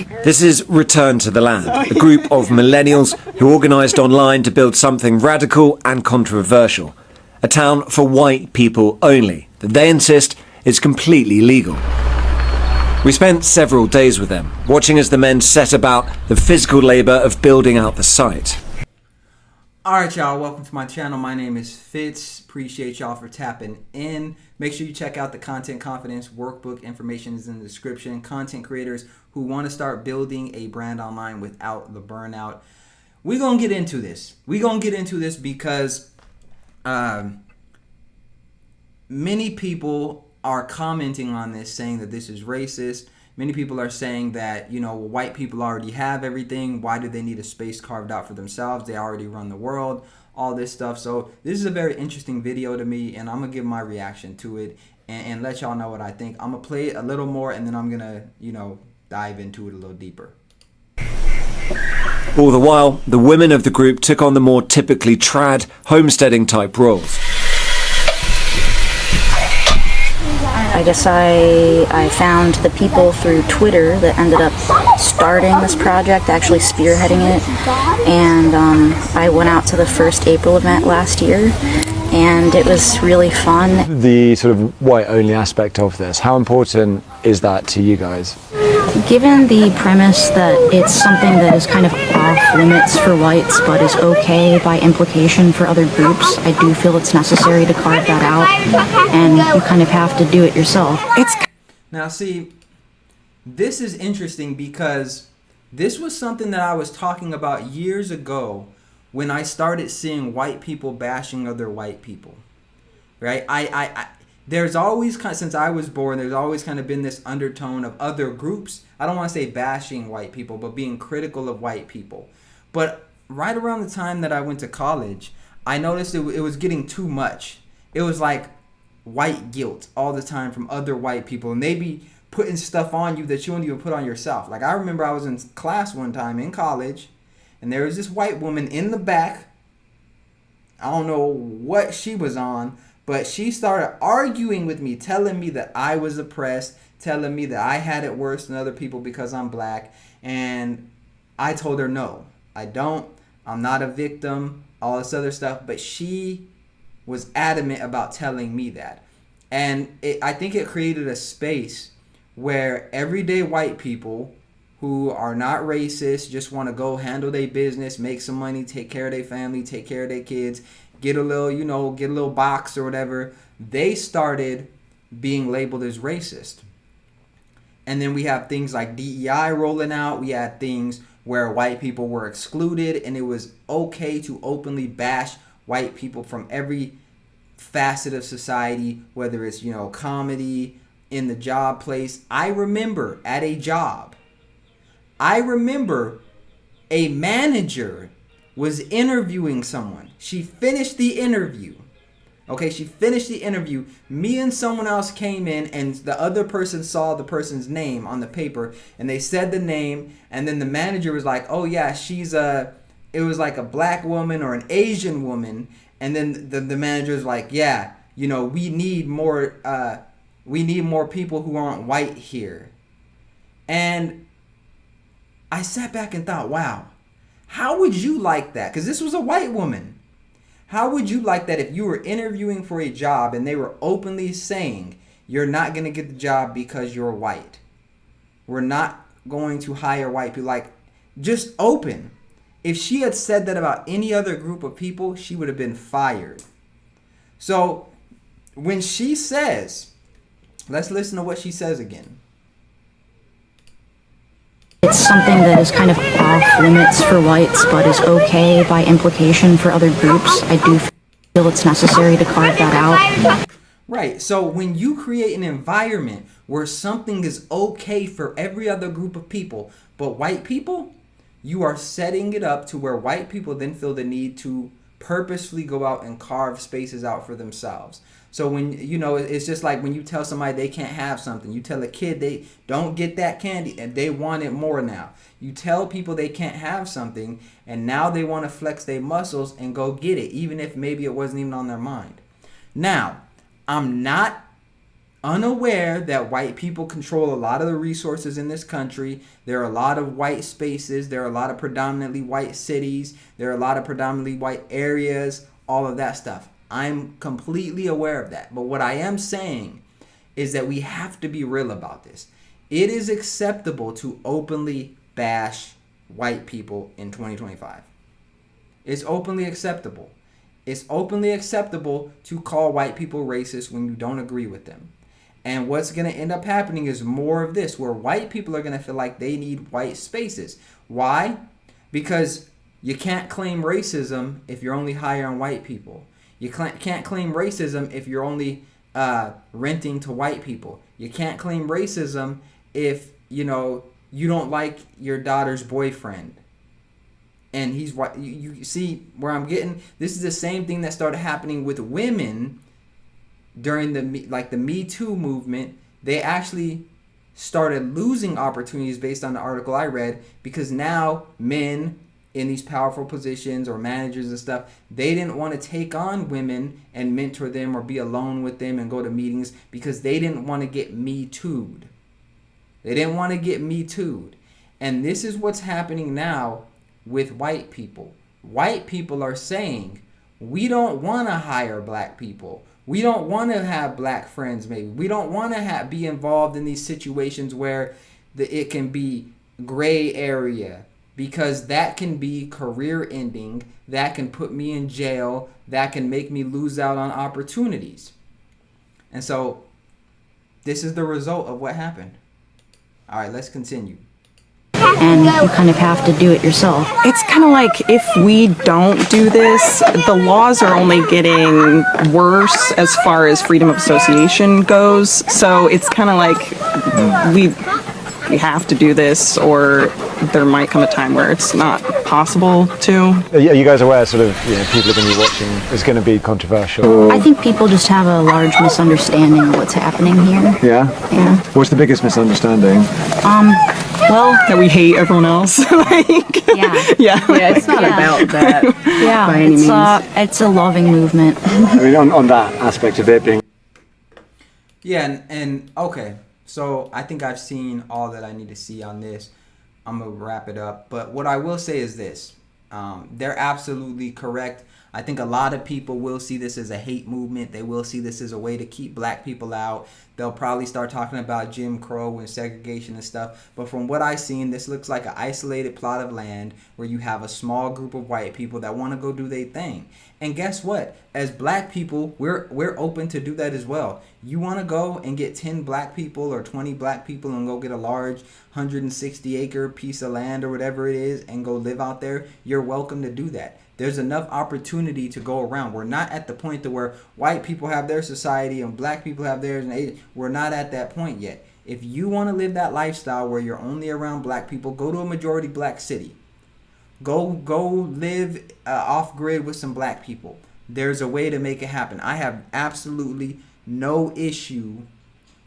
This is Return to the Land, a group of millennials who organised online to build something radical and controversial. A town for white people only, that they insist is completely legal. We spent several days with them, watching as the men set about the physical labour of building out the site. Alright y'all, welcome to my channel. My name is Fitz. Appreciate y'all for tapping in. Make sure you check out the Content Confidence workbook. Information is in the description. Content creators who want to start building a brand online without the burnout. We're going to get into this. Because many people are commenting on this, saying that this is racist. Many people are saying that, white people already have everything. Why do they need a space carved out for themselves? They already run the world, all this stuff. So this is a very interesting video to me, and I'm going to give my reaction to it and let y'all know what I think. I'm going to play it a little more, and then I'm going to, dive into it a little deeper. All the while, the women of the group took on the more typically trad, homesteading type roles. I guess I found the people through Twitter that ended up starting this project, actually spearheading it, and I went out to the first April event last year, and it was really fun. The sort of white-only aspect of this, how important is that to you guys? Given the premise that it's something that is kind of off limits for whites but is okay by implication for other groups, I do feel it's necessary to carve that out, and you kind of have to do it yourself. Now see, this is interesting because this was something that I was talking about years ago when I started seeing white people bashing other white people, right? There's always kind of, since I was born, there's always kind of been this undertone of other groups. I don't want to say bashing white people, but being critical of white people. But right around the time that I went to college, I noticed it was getting too much. It was like white guilt all the time from other white people, and they be putting stuff on you that you wouldn't even put on yourself. Like I remember I was in class one time in college, and there was this white woman in the back. I don't know what she was on, but she started arguing with me, telling me that I was oppressed, telling me that I had it worse than other people because I'm black. And I told her, no, I don't. I'm not a victim, all this other stuff. But she was adamant about telling me that. And I think it created a space where everyday white people who are not racist, just want to go handle their business, make some money, take care of their family, take care of their kids, get a little, get a little box or whatever, they started being labeled as racist. And then we have things like DEI rolling out. We had things where white people were excluded, and it was okay to openly bash white people from every facet of society, whether it's, comedy, in the job place. I remember at a job, a manager was interviewing someone. She finished the interview. Okay, she finished the interview. Me and someone else came in, and the other person saw the person's name on the paper, and they said the name, and then the manager was like, oh yeah, it was like a black woman or an Asian woman, and then the manager was like, yeah, we need more people who aren't white here. And I sat back and thought, wow, how would you like that? Because this was a white woman. How would you like that if you were interviewing for a job and they were openly saying you're not going to get the job because you're white? We're not going to hire white people. Like, just open. If she had said that about any other group of people, she would have been fired. So when she says, let's listen to what she says again. It's something that is kind of off limits for whites, but is okay by implication for other groups. I do feel it's necessary to carve that out. Right. So when you create an environment where something is okay for every other group of people, but white people, you are setting it up to where white people then feel the need to purposefully go out and carve spaces out for themselves. So when, it's just like when you tell somebody they can't have something. You tell a kid they don't get that candy and they want it more now. You tell people they can't have something and now they want to flex their muscles and go get it, even if maybe it wasn't even on their mind. Now, I'm not unaware that white people control a lot of the resources in this country. There are a lot of white spaces. There are a lot of predominantly white cities. There are a lot of predominantly white areas, all of that stuff. I'm completely aware of that. But what I am saying is that we have to be real about this. It is acceptable to openly bash white people in 2025. It's openly acceptable. It's openly acceptable to call white people racist when you don't agree with them. And what's going to end up happening is more of this, where white people are going to feel like they need white spaces. Why? Because you can't claim racism if you're only higher on white people. You can't claim racism if you're only renting to white people. You can't claim racism if, you don't like your daughter's boyfriend and he's white. You see where I'm getting? This is the same thing that started happening with women during the Me Too movement. They actually started losing opportunities based on the article I read, because now men in these powerful positions or managers and stuff, they didn't want to take on women and mentor them or be alone with them and go to meetings, because they didn't want to get Me Too'd. They didn't want to get Me Too'd. And this is what's happening now with white people. White people are saying, we don't want to hire black people. We don't want to have black friends, maybe. We don't want to be involved in these situations where it can be gray area, because that can be career ending. That can put me in jail. That can make me lose out on opportunities. And so this is the result of what happened. All right, let's continue. And you kind of have to do it yourself. It's kind of like, if we don't do this, the laws are only getting worse as far as freedom of association goes. So it's kind of like we have to do this, or there might come a time where it's not possible to. Are you guys aware, sort of, people are going to be watching, it's going to be controversial? I think people just have a large misunderstanding of what's happening here. Yeah? Yeah. What's the biggest misunderstanding? Well, That we hate everyone else. Like, yeah. yeah. It's not about that Yeah, by any means. it's a loving movement. I mean, on that aspect of it being... Yeah, and okay. So I think I've seen all that I need to see on this. I'm going to wrap it up. But what I will say is this. They're absolutely correct. I think a lot of people will see this as a hate movement. They will see this as a way to keep black people out. They'll probably start talking about Jim Crow and segregation and stuff. But from what I've seen, this looks like an isolated plot of land where you have a small group of white people that want to go do their thing. And guess what? As black people, we're open to do that as well. You want to go and get 10 black people or 20 black people and go get a large 160-acre piece of land or whatever it is and go live out there, you're welcome to do that. There's enough opportunity to go around. We're not at the point to where white people have their society and black people have theirs. And we're not at that point yet. If you want to live that lifestyle where you're only around black people, go to a majority black city. Go live off grid with some black people. There's a way to make it happen. I have absolutely no issue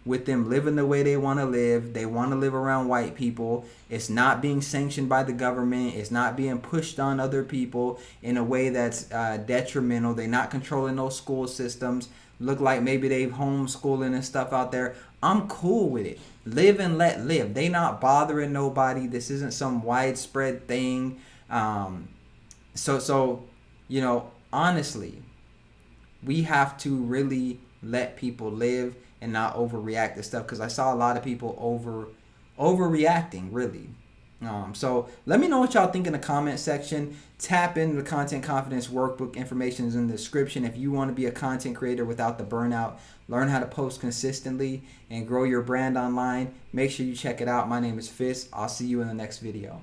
with them living the way they want to live. They want to live around white people. It's not being sanctioned by the government. It's not being pushed on other people in a way that's detrimental. They're not controlling those school systems. Look like maybe they've homeschooling and stuff out there. I'm cool with it. Live and let live. They not bothering nobody. This isn't some widespread thing. So honestly, we have to really let people live and not overreact to stuff, because I saw a lot of people overreacting, really. So let me know what y'all think in the comment section. Tap in the Content Confidence Workbook. Information is in the description. If you want to be a content creator without the burnout, learn how to post consistently, and grow your brand online, make sure you check it out. My name is Fitz. I'll see you in the next video.